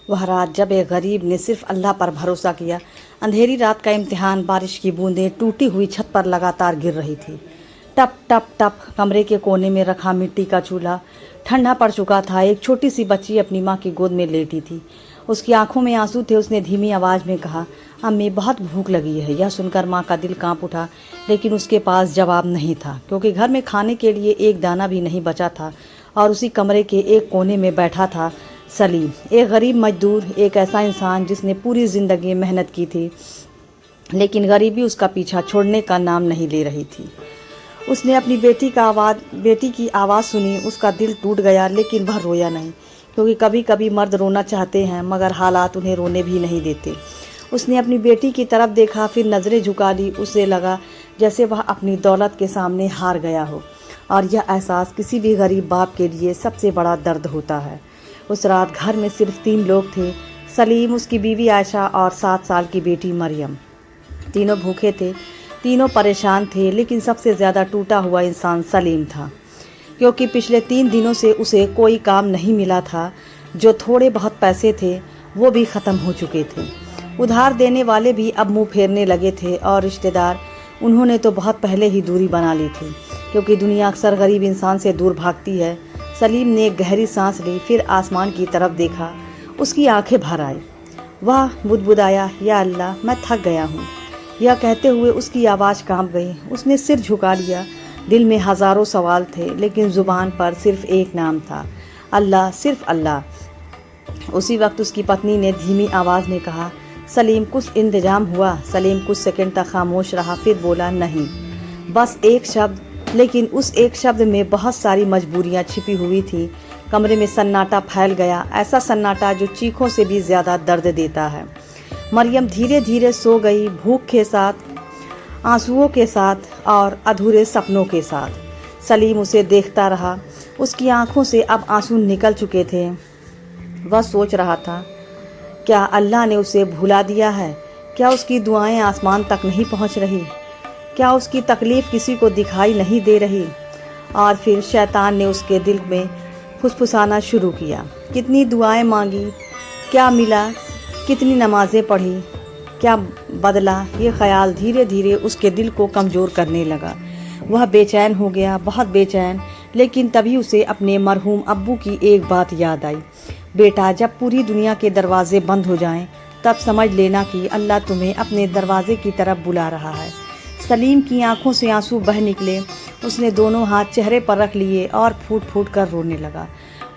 वह रात जब एक गरीब ने सिर्फ अल्लाह पर भरोसा किया। अंधेरी रात का इम्तिहान, बारिश की बूंदें टूटी हुई छत पर लगातार गिर रही थी। टप टप टप। कमरे के कोने में रखा मिट्टी का चूल्हा ठंडा पड़ चुका था। एक छोटी सी बच्ची अपनी माँ की गोद में लेटी थी। उसकी आंखों में आंसू थे। उसने धीमी आवाज़ में कहा, अम्मी बहुत भूख लगी है। यह सुनकर माँ का दिल कांप उठा, लेकिन उसके पास जवाब नहीं था, क्योंकि घर में खाने के लिए एक दाना भी नहीं बचा था। और उसी कमरे के एक कोने में बैठा था सलीम, एक गरीब मजदूर, एक ऐसा इंसान जिसने पूरी ज़िंदगी मेहनत की थी, लेकिन गरीबी उसका पीछा छोड़ने का नाम नहीं ले रही थी। उसने अपनी बेटी की आवाज़ सुनी। उसका दिल टूट गया, लेकिन वह रोया नहीं, क्योंकि कभी कभी मर्द रोना चाहते हैं मगर हालात उन्हें रोने भी नहीं देते। उसने अपनी बेटी की तरफ देखा, फिर नज़रें झुका ली। उसे लगा जैसे वह अपनी दौलत के सामने हार गया हो, और यह एहसास किसी भी गरीब बाप के लिए सबसे बड़ा दर्द होता है। उस रात घर में सिर्फ 3 लोग थे, सलीम, उसकी बीवी आयशा और 7 साल की बेटी मरियम। तीनों भूखे थे, तीनों परेशान थे, लेकिन सबसे ज़्यादा टूटा हुआ इंसान सलीम था, क्योंकि पिछले 3 दिनों से उसे कोई काम नहीं मिला था। जो थोड़े बहुत पैसे थे वो भी ख़त्म हो चुके थे। उधार देने वाले भी अब मुंह फेरने लगे थे, और रिश्तेदार, उन्होंने तो बहुत पहले ही दूरी बना ली थी, क्योंकि दुनिया अक्सर गरीब इंसान से दूर भागती है। सलीम ने एक गहरी सांस ली, फिर आसमान की तरफ देखा। उसकी आंखें भर आई। वह बुदबुदाया, या अल्लाह, मैं थक गया हूँ। यह कहते हुए उसकी आवाज़ कांप गई। उसने सिर झुका लिया। दिल में हज़ारों सवाल थे, लेकिन ज़ुबान पर सिर्फ एक नाम था, अल्लाह, सिर्फ अल्लाह। उसी वक्त उसकी पत्नी ने धीमी आवाज़ में कहा, सलीम, कुछ इंतजाम हुआ? सलीम कुछ सेकंड तक खामोश रहा, फिर बोला, नहीं, बस एक शब्द। लेकिन उस एक शब्द में बहुत सारी मजबूरियां छिपी हुई थी। कमरे में सन्नाटा फैल गया, ऐसा सन्नाटा जो चीखों से भी ज़्यादा दर्द देता है। मरियम धीरे धीरे सो गई, भूख के साथ, आंसुओं के साथ और अधूरे सपनों के साथ। सलीम उसे देखता रहा। उसकी आंखों से अब आंसू निकल चुके थे। वह सोच रहा था, क्या अल्लाह ने उसे भुला दिया है? क्या उसकी दुआएं आसमान तक नहीं पहुंच रही? क्या उसकी तकलीफ़ किसी को दिखाई नहीं दे रही? और फिर शैतान ने उसके दिल में फुसफुसाना शुरू किया। कितनी दुआएं मांगी, क्या मिला? कितनी नमाज़ें पढ़ी, क्या बदला? ये ख्याल धीरे धीरे उसके दिल को कमज़ोर करने लगा। वह बेचैन हो गया, बहुत बेचैन। लेकिन तभी उसे अपने मरहूम अब्बू की एक बात याद आई, बेटा, जब पूरी दुनिया के दरवाजे बंद हो जाएं, तब समझ लेना कि अल्लाह तुम्हें अपने दरवाजे की तरफ बुला रहा है। सलीम की आंखों से आंसू बह निकले। उसने दोनों हाथ चेहरे पर रख लिए और फूट फूट कर रोने लगा।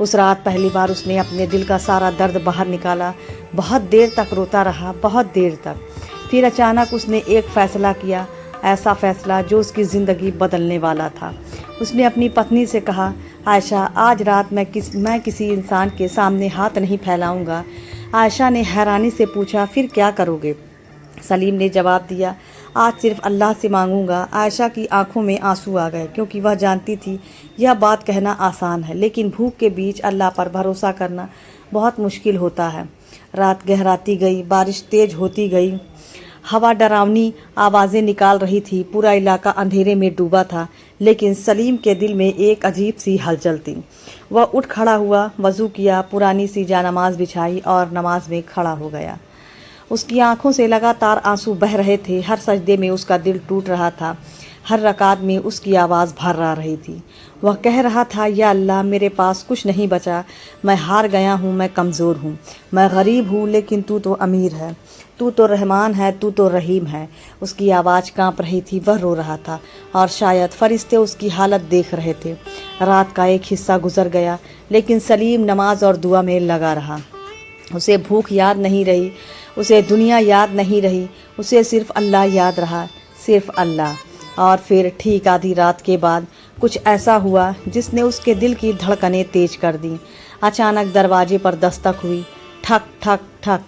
उस रात पहली बार उसने अपने दिल का सारा दर्द बाहर निकाला। बहुत देर तक रोता रहा, बहुत देर तक। फिर अचानक उसने एक फ़ैसला किया, ऐसा फ़ैसला जो उसकी ज़िंदगी बदलने वाला था। उसने अपनी पत्नी से कहा, आयशा, आज रात मैं किसी इंसान के सामने हाथ नहीं फैलाऊंगा। आयशा ने हैरानी से पूछा, फिर क्या करोगे? सलीम ने जवाब दिया, आज सिर्फ अल्लाह से मांगूंगा। आयशा की आंखों में आंसू आ गए, क्योंकि वह जानती थी यह बात कहना आसान है, लेकिन भूख के बीच अल्लाह पर भरोसा करना बहुत मुश्किल होता है। रात गहराती गई, बारिश तेज होती गई, हवा डरावनी आवाज़ें निकाल रही थी। पूरा इलाका अंधेरे में डूबा था, लेकिन सलीम के दिल में एक अजीब सी हलचल थी। वह उठ खड़ा हुआ, वज़ू किया, पुरानी सी जानमाज़ बिछाई और नमाज में खड़ा हो गया। उसकी आंखों से लगातार आंसू बह रहे थे। हर सजदे में उसका दिल टूट रहा था। हर रकात में उसकी आवाज़ भर्रा रही थी। वह कह रहा था, या अल्लाह, मेरे पास कुछ नहीं बचा। मैं हार गया हूँ, मैं कमज़ोर हूँ, मैं गरीब हूँ, लेकिन तू तो अमीर है, तू तो रहमान है, तू तो रहीम है। उसकी आवाज़ कांप रही थी। वह रो रहा था, और शायद फरिश्ते उसकी हालत देख रहे थे। रात का एक हिस्सा गुजर गया, लेकिन सलीम नमाज और दुआ में लगा रहा। उसे भूख याद नहीं रही, उसे दुनिया याद नहीं रही, उसे सिर्फ अल्लाह याद रहा, सिर्फ अल्लाह। और फिर ठीक आधी रात के बाद कुछ ऐसा हुआ जिसने उसके दिल की धड़कनें तेज कर दी। अचानक दरवाजे पर दस्तक हुई, ठक ठक ठक।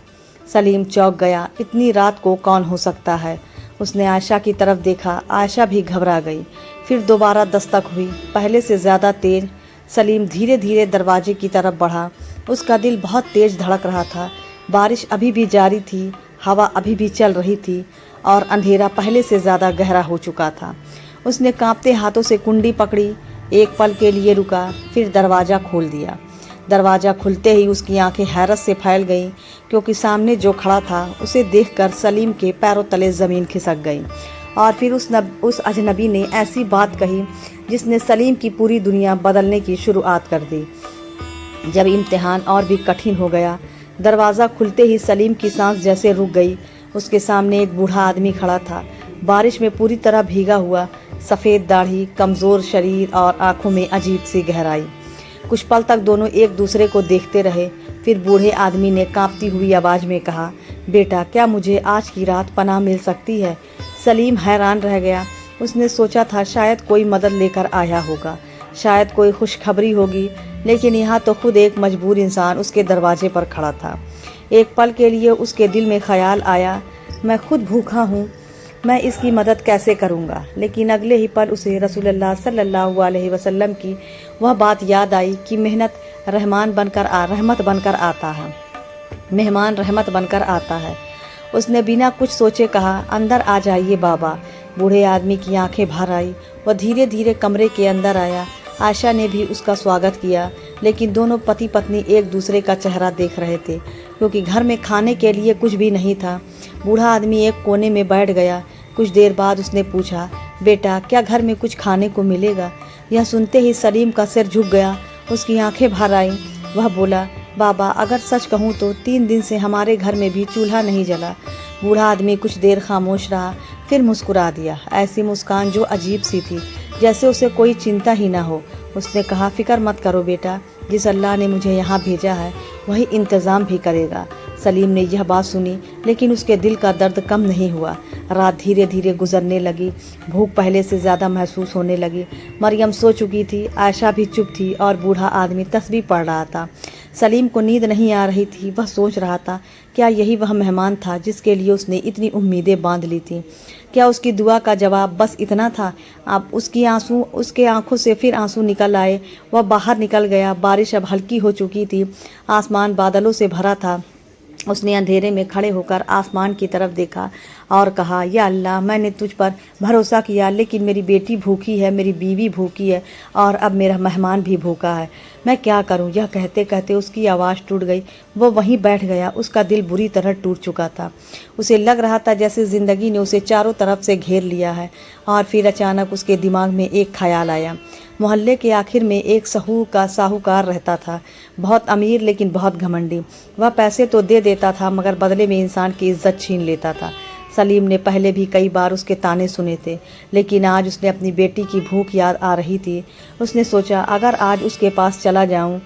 सलीम चौंक गया। इतनी रात को कौन हो सकता है? उसने आयशा की तरफ देखा। आयशा भी घबरा गई। फिर दोबारा दस्तक हुई, पहले से ज़्यादा तेज। सलीम धीरे धीरे दरवाजे की तरफ बढ़ा। उसका दिल बहुत तेज धड़क रहा था। बारिश अभी भी जारी थी, हवा अभी भी चल रही थी, और अंधेरा पहले से ज़्यादा गहरा हो चुका था। उसने कांपते हाथों से कुंडी पकड़ी, एक पल के लिए रुका, फिर दरवाज़ा खोल दिया। दरवाज़ा खुलते ही उसकी आंखें हैरत से फैल गईं, क्योंकि सामने जो खड़ा था उसे देखकर सलीम के पैरों तले ज़मीन खिसक गई। और फिर उस अजनबी ने ऐसी बात कही जिसने सलीम की पूरी दुनिया बदलने की शुरुआत कर दी। जब इम्तिहान और भी कठिन हो गया, दरवाज़ा खुलते ही सलीम की सांस जैसे रुक गई। उसके सामने एक बूढ़ा आदमी खड़ा था, बारिश में पूरी तरह भीगा हुआ, सफ़ेद दाढ़ी, कमज़ोर शरीर और आंखों में अजीब सी गहराई। कुछ पल तक दोनों एक दूसरे को देखते रहे। फिर बूढ़े आदमी ने कांपती हुई आवाज़ में कहा, बेटा, क्या मुझे आज की रात पनाह मिल सकती है? सलीम हैरान रह गया। उसने सोचा था शायद कोई मदद लेकर आया होगा, शायद कोई खुशखबरी होगी, लेकिन यहाँ तो खुद एक मजबूर इंसान उसके दरवाजे पर खड़ा था। एक पल के लिए उसके दिल में ख्याल आया, मैं खुद भूखा हूँ, मैं इसकी मदद कैसे करूँगा। लेकिन अगले ही पल उसे रसूलुल्लाह सल्लल्लाहु अलैहि वसल्लम की वह बात याद आई कि रहमत बनकर आता है, मेहमान रहमत बनकर आता है। उसने बिना कुछ सोचे कहा, अंदर आ जाइए बाबा। बूढ़े आदमी की आंखें भर आई। वह धीरे धीरे कमरे के अंदर आया। आयशा ने भी उसका स्वागत किया, लेकिन दोनों पति पत्नी एक दूसरे का चेहरा देख रहे थे, क्योंकि घर में खाने के लिए कुछ भी नहीं था। बूढ़ा आदमी एक कोने में बैठ गया। कुछ देर बाद उसने पूछा, बेटा, क्या घर में कुछ खाने को मिलेगा? यह सुनते ही सलीम का सिर झुक गया, उसकी आंखें भर आईं। वह बोला, बाबा, अगर सच कहूँ तो 3 दिन से हमारे घर में भी चूल्हा नहीं जला। बूढ़ा आदमी कुछ देर खामोश रहा, फिर मुस्कुरा दिया, ऐसी मुस्कान जो अजीब सी थी, जैसे उसे कोई चिंता ही ना हो। उसने कहा, फिक्र मत करो बेटा, जिस अल्लाह ने मुझे यहाँ भेजा है वही इंतज़ाम भी करेगा। सलीम ने यह बात सुनी, लेकिन उसके दिल का दर्द कम नहीं हुआ। रात धीरे धीरे गुजरने लगी। भूख पहले से ज़्यादा महसूस होने लगी। मरियम सो चुकी थी, आयशा भी चुप थी और बूढ़ा आदमी तस्बीह पढ़ रहा था। सलीम को नींद नहीं आ रही थी। वह सोच रहा था, क्या यही वह मेहमान था जिसके लिए उसने इतनी उम्मीदें बांध ली थी? क्या उसकी दुआ का जवाब बस इतना था? अब उसके आंखों से फिर आंसू निकल आए। वह बाहर निकल गया। बारिश अब हल्की हो चुकी थी। आसमान बादलों से भरा था। उसने अंधेरे में खड़े होकर आसमान की तरफ देखा और कहा, या अल्लाह, मैंने तुझ पर भरोसा किया, लेकिन मेरी बेटी भूखी है, मेरी बीवी भूखी है और अब मेरा मेहमान भी भूखा है। मैं क्या करूं? यह कहते कहते उसकी आवाज़ टूट गई। वो वहीं बैठ गया। उसका दिल बुरी तरह टूट चुका था। उसे लग रहा था जैसे ज़िंदगी ने उसे चारों तरफ से घेर लिया है। और फिर अचानक उसके दिमाग में एक ख्याल आया। मोहल्ले के आखिर में एक साहूकार रहता था, बहुत अमीर लेकिन बहुत घमंडी। वह पैसे तो दे देता था, मगर बदले में इंसान की इज्जत छीन लेता था। सलीम ने पहले भी कई बार उसके ताने सुने थे, लेकिन आज उसने अपनी बेटी की भूख याद आ रही थी। उसने सोचा, अगर आज उसके पास चला जाऊं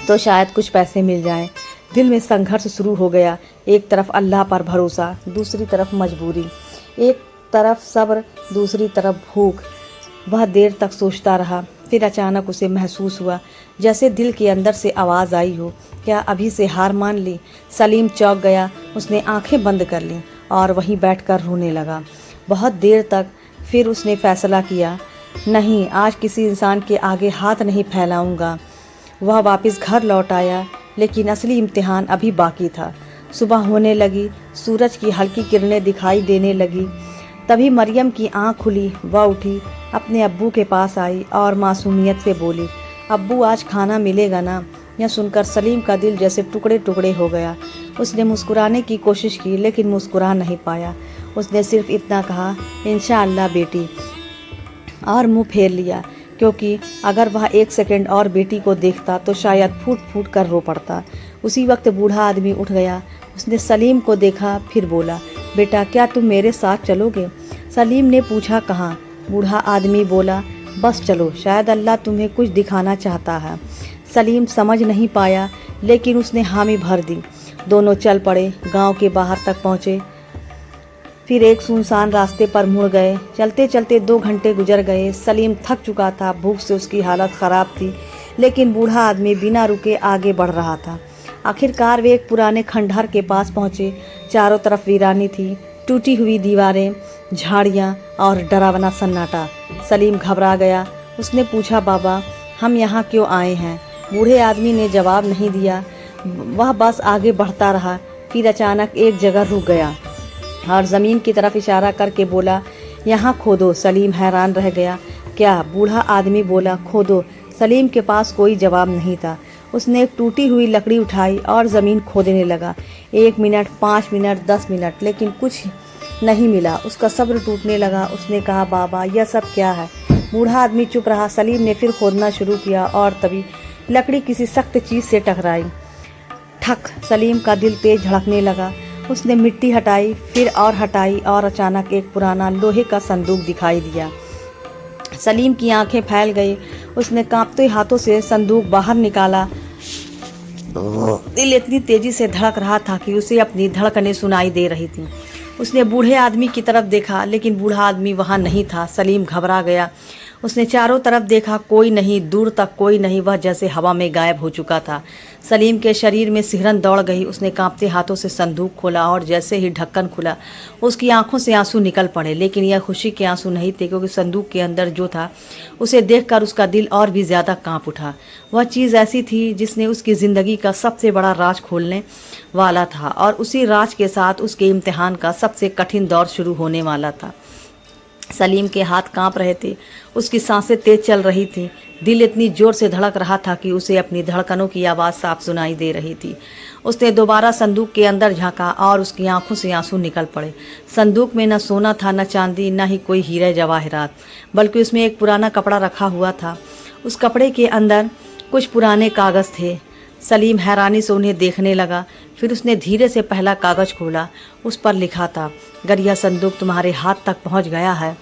तो शायद कुछ पैसे मिल जाएं। दिल में संघर्ष शुरू हो गया। एक तरफ अल्लाह पर भरोसा, दूसरी तरफ मजबूरी, एक तरफ सब्र, दूसरी तरफ भूख। वह देर तक सोचता रहा। फिर अचानक उसे महसूस हुआ जैसे दिल के अंदर से आवाज़ आई हो, क्या अभी से हार मान ली? सलीम चौंक गया। उसने आंखें बंद कर लीं और वहीं बैठकर रोने लगा बहुत देर तक। फिर उसने फैसला किया, नहीं, आज किसी इंसान के आगे हाथ नहीं फैलाऊंगा। वह वापस घर लौट आया, लेकिन असली इम्तिहान अभी बाकी था। सुबह होने लगी, सूरज की हल्की किरणें दिखाई देने लगी। तभी मरियम की आँख खुली। वह उठी, अपने अब्बू के पास आई और मासूमियत से बोली, अब्बू, आज खाना मिलेगा ना? यह सुनकर सलीम का दिल जैसे टुकड़े टुकड़े हो गया। उसने मुस्कुराने की कोशिश की, लेकिन मुस्कुरा नहीं पाया। उसने सिर्फ इतना कहा, इंशाअल्लाह बेटी, और मुंह फेर लिया, क्योंकि अगर वह 1 सेकंड और बेटी को देखता तो शायद फूट फूट कर रो पड़ता। उसी वक्त बूढ़ा आदमी उठ गया। उसने सलीम को देखा, फिर बोला, बेटा, क्या तुम मेरे साथ चलोगे? सलीम ने पूछा, कहाँ? बूढ़ा आदमी बोला, बस चलो, शायद अल्लाह तुम्हें कुछ दिखाना चाहता है। सलीम समझ नहीं पाया, लेकिन उसने हामी भर दी। दोनों चल पड़े, गांव के बाहर तक पहुँचे, फिर एक सुनसान रास्ते पर मुड़ गए। चलते चलते 2 घंटे गुजर गए। सलीम थक चुका था, भूख से उसकी हालत ख़राब थी, लेकिन बूढ़ा आदमी बिना रुके आगे बढ़ रहा था। आखिरकार वे एक पुराने खंडहर के पास पहुँचे। चारों तरफ वीरानी थी, टूटी हुई दीवारें, झाड़ियाँ और डरावना सन्नाटा। सलीम घबरा गया। उसने पूछा, बाबा, हम यहाँ क्यों आए हैं? बूढ़े आदमी ने जवाब नहीं दिया। वह बस आगे बढ़ता रहा। फिर अचानक एक जगह रुक गया और ज़मीन की तरफ इशारा करके बोला, यहाँ खोदो। सलीम हैरान रह गया। क्या? बूढ़ा आदमी बोला, खोदो। सलीम के पास कोई जवाब नहीं था। उसने एक टूटी हुई लकड़ी उठाई और ज़मीन खोदने लगा। 1 मिनट, 5 मिनट, 10 मिनट, लेकिन कुछ नहीं मिला। उसका सब्र टूटने लगा। उसने कहा, बाबा यह सब क्या है? बूढ़ा आदमी चुप रहा। सलीम ने फिर खोदना शुरू किया और तभी लकड़ी किसी सख्त चीज़ से टकराई। ठक! सलीम का दिल तेज धड़कने लगा। उसने मिट्टी हटाई, फिर और हटाई और अचानक एक पुराना लोहे का संदूक दिखाई दिया। सलीम की आंखें फैल गई। उसने कांपते हाथों से संदूक बाहर निकाला। दिल इतनी तेजी से धड़क रहा था कि उसे अपनी धड़कनें सुनाई दे रही थीं। उसने बूढ़े आदमी की तरफ देखा, लेकिन बूढ़ा आदमी वहाँ नहीं था। सलीम घबरा गया। उसने चारों तरफ देखा, कोई नहीं, दूर तक कोई नहीं। वह जैसे हवा में गायब हो चुका था। सलीम के शरीर में सिहरन दौड़ गई। उसने कांपते हाथों से संदूक खोला और जैसे ही ढक्कन खुला, उसकी आंखों से आंसू निकल पड़े। लेकिन यह खुशी के आंसू नहीं थे, क्योंकि संदूक के अंदर जो था उसे देखकर उसका दिल और भी ज़्यादा कांप उठा। वह चीज़ ऐसी थी जिसने उसकी ज़िंदगी का सबसे बड़ा राज खोलने वाला था, और उसी राज के साथ उसके इम्तिहान का सबसे कठिन दौर शुरू होने वाला था। सलीम के हाथ कांप रहे थे, उसकी सांसें तेज चल रही थीं, दिल इतनी जोर से धड़क रहा था कि उसे अपनी धड़कनों की आवाज़ साफ सुनाई दे रही थी। उसने दोबारा संदूक के अंदर झांका और उसकी आंखों से आंसू निकल पड़े। संदूक में न सोना था, न चांदी, न ही कोई हीरे जवाहरात, बल्कि उसमें एक पुराना कपड़ा रखा हुआ था। उस कपड़े के अंदर कुछ पुराने कागज़ थे। सलीम हैरानी से उन्हें देखने लगा। फिर उसने धीरे से पहला कागज़ खोला। उस पर लिखा था, अगर यह संदूक तुम्हारे हाथ तक पहुंच गया है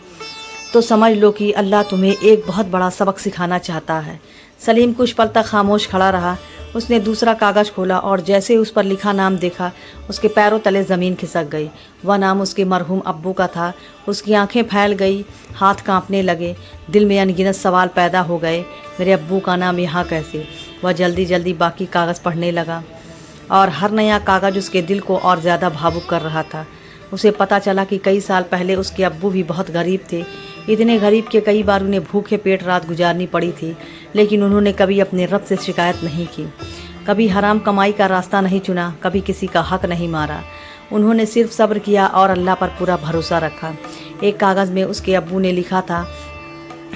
तो समझ लो कि अल्लाह तुम्हें एक बहुत बड़ा सबक सिखाना चाहता है। सलीम कुछ पल तक खामोश खड़ा रहा। उसने दूसरा कागज़ खोला और जैसे उस पर लिखा नाम देखा, उसके पैरों तले ज़मीन खिसक गई। वह नाम उसके मरहूम अब्बू का था। उसकी आंखें फैल गई, हाथ कांपने लगे, दिल में अनगिनत सवाल पैदा हो गए। मेरे अब्बू का नाम यहाँ कैसे? वह जल्दी जल्दी बाकी कागज़ पढ़ने लगा और हर नया कागज़ उसके दिल को और ज़्यादा भावुक कर रहा था। उसे पता चला कि कई साल पहले उसके अब्बू भी बहुत गरीब थे, इतने गरीब कि कई बार उन्हें भूखे पेट रात गुजारनी पड़ी थी, लेकिन उन्होंने कभी अपने रब से शिकायत नहीं की, कभी हराम कमाई का रास्ता नहीं चुना, कभी किसी का हक नहीं मारा। उन्होंने सिर्फ सब्र किया और अल्लाह पर पूरा भरोसा रखा। एक कागज़ में उसके अब्बू ने लिखा था,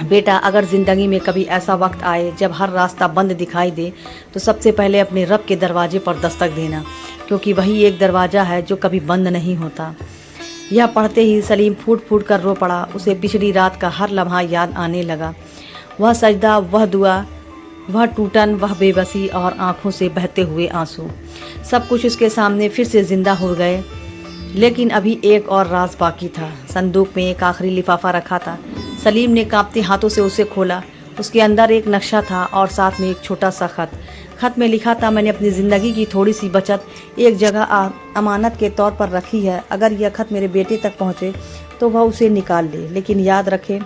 बेटा, अगर ज़िंदगी में कभी ऐसा वक्त आए जब हर रास्ता बंद दिखाई दे, तो सबसे पहले अपने रब के दरवाजे पर दस्तक देना, क्योंकि वही एक दरवाज़ा है जो कभी बंद नहीं होता। यह पढ़ते ही सलीम फूट फूट कर रो पड़ा। उसे पिछली रात का हर लम्हा याद आने लगा। वह सजदा, वह दुआ, वह टूटन, वह बेबसी और आंखों से बहते हुए आंसू, सब कुछ उसके सामने फिर से ज़िंदा हो गए। लेकिन अभी एक और राज बाकी था। संदूक में एक आखिरी लिफाफा रखा था। सलीम ने कांपते हाथों से उसे खोला। उसके अंदर एक नक्शा था और साथ में एक छोटा सा खत। खत में लिखा था, मैंने अपनी ज़िंदगी की थोड़ी सी बचत एक जगह अमानत के तौर पर रखी है। अगर यह खत मेरे बेटे तक पहुँचे तो वह उसे निकाल ले, लेकिन याद रखे,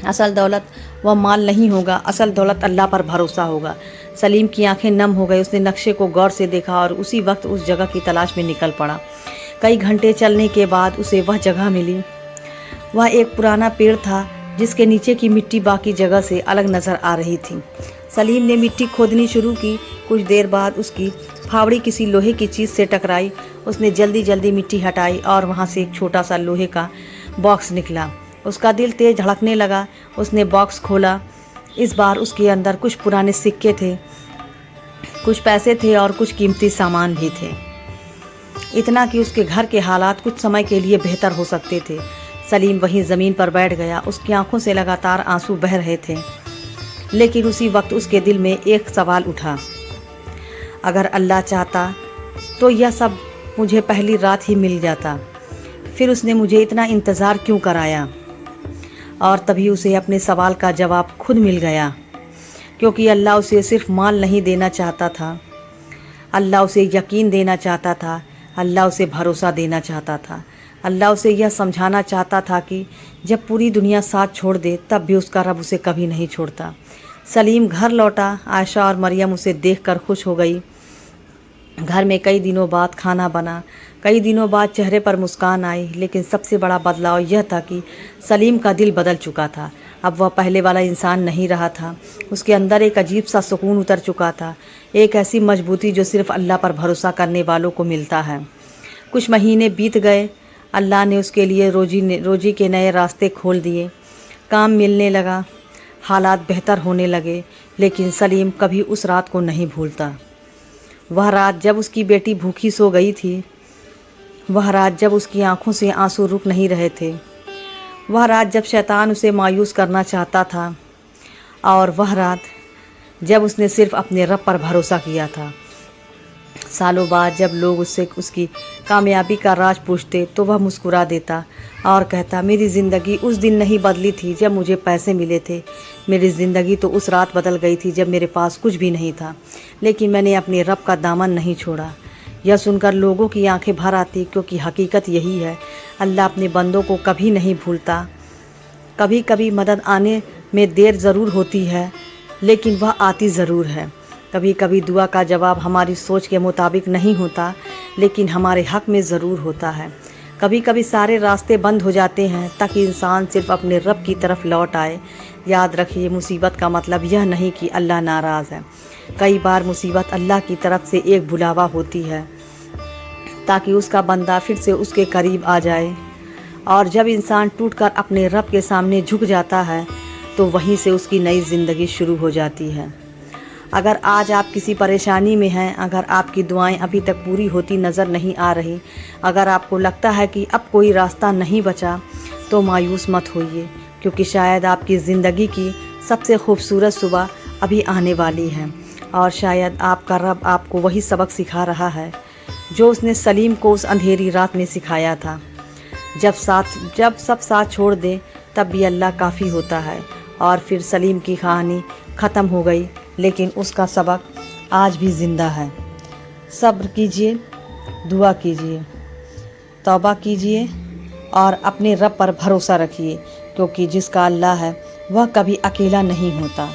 असल दौलत वह माल नहीं होगा, असल दौलत अल्लाह पर भरोसा होगा। सलीम की आंखें नम हो गई। उसने नक्शे को गौर से देखा और उसी वक्त उस जगह की तलाश में निकल पड़ा। कई घंटे चलने के बाद उसे वह जगह मिली। वह एक पुराना पेड़ था जिसके नीचे की मिट्टी बाकी जगह से अलग नज़र आ रही थी। सलीम ने मिट्टी खोदनी शुरू की। कुछ देर बाद उसकी फावड़ी किसी लोहे की चीज़ से टकराई। उसने जल्दी जल्दी मिट्टी हटाई और वहाँ से एक छोटा सा लोहे का बॉक्स निकला। उसका दिल तेज धड़कने लगा। उसने बॉक्स खोला। इस बार उसके अंदर कुछ पुराने सिक्के थे, कुछ पैसे थे और कुछ कीमती सामान भी थे। इतना कि उसके घर के हालात कुछ समय के लिए बेहतर हो सकते थे। सलीम वहीं ज़मीन पर बैठ गया। उसकी आंखों से लगातार आंसू बह रहे थे। लेकिन उसी वक्त उसके दिल में एक सवाल उठा, अगर अल्लाह चाहता तो यह सब मुझे पहली रात ही मिल जाता, फिर उसने मुझे इतना इंतज़ार क्यों कराया? और तभी उसे अपने सवाल का जवाब खुद मिल गया, क्योंकि अल्लाह उसे सिर्फ माल नहीं देना चाहता था, अल्लाह उसे यकीन देना चाहता था, अल्लाह उसे भरोसा देना चाहता था। अल्लाह उसे यह समझाना चाहता था कि जब पूरी दुनिया साथ छोड़ दे तब भी उसका रब उसे कभी नहीं छोड़ता। सलीम घर लौटा। आयशा और मरियम उसे देखकर खुश हो गई। घर में कई दिनों बाद खाना बना। कई दिनों बाद चेहरे पर मुस्कान आई। लेकिन सबसे बड़ा बदलाव यह था कि सलीम का दिल बदल चुका था। अब वह पहले वाला इंसान नहीं रहा था। उसके अंदर एक अजीब सा सुकून उतर चुका था, एक ऐसी मजबूती जो सिर्फ अल्लाह पर भरोसा करने वालों को मिलता है। कुछ महीने बीत गए। अल्लाह ने उसके लिए रोजी के नए रास्ते खोल दिए। काम मिलने लगा। हालात बेहतर होने लगे, लेकिन सलीम कभी उस रात को नहीं भूलता। वह रात जब उसकी बेटी भूखी सो गई थी, वह रात जब उसकी आंखों से आंसू रुक नहीं रहे थे, वह रात जब शैतान उसे मायूस करना चाहता था, और वह रात जब उसने सिर्फ अपने रब पर भरोसा किया था। सालों बाद जब लोग उससे उसकी कामयाबी का राज पूछते तो वह मुस्कुरा देता और कहता, मेरी ज़िंदगी उस दिन नहीं बदली थी जब मुझे पैसे मिले थे, मेरी ज़िंदगी तो उस रात बदल गई थी जब मेरे पास कुछ भी नहीं था, लेकिन मैंने अपने रब का दामन नहीं छोड़ा। यह सुनकर लोगों की आंखें भर आती, क्योंकि हकीकत यही है, अल्लाह अपने बंदों को कभी नहीं भूलता। कभी कभी मदद आने में देर ज़रूर होती है, लेकिन वह आती ज़रूर है। कभी कभी दुआ का जवाब हमारी सोच के मुताबिक नहीं होता, लेकिन हमारे हक़ में ज़रूर होता है। कभी कभी सारे रास्ते बंद हो जाते हैं ताकि इंसान सिर्फ अपने रब की तरफ लौट आए। याद रखिए, मुसीबत का मतलब यह नहीं कि अल्लाह नाराज़ है। कई बार मुसीबत अल्लाह की तरफ से एक बुलावा होती है ताकि उसका बंदा फिर से उसके करीब आ जाए। और जब इंसान टूटकर अपने रब के सामने झुक जाता है तो वहीं से उसकी नई ज़िंदगी शुरू हो जाती है। अगर आज आप किसी परेशानी में हैं, अगर आपकी दुआएं अभी तक पूरी होती नज़र नहीं आ रही, अगर आपको लगता है कि अब कोई रास्ता नहीं बचा, तो मायूस मत होइए, क्योंकि शायद आपकी ज़िंदगी की सबसे खूबसूरत सुबह अभी आने वाली है। और शायद आपका रब आपको वही सबक सिखा रहा है जो उसने सलीम को उस अंधेरी रात में सिखाया था। जब सब साथ छोड़ दें तब भी अल्लाह काफ़ी होता है। और फिर सलीम की कहानी ख़त्म हो गई, लेकिन उसका सबक आज भी ज़िंदा है। सब्र कीजिए, दुआ कीजिए, तौबा कीजिए और अपने रब पर भरोसा रखिए, क्योंकि जिसका अल्लाह है वह कभी अकेला नहीं होता।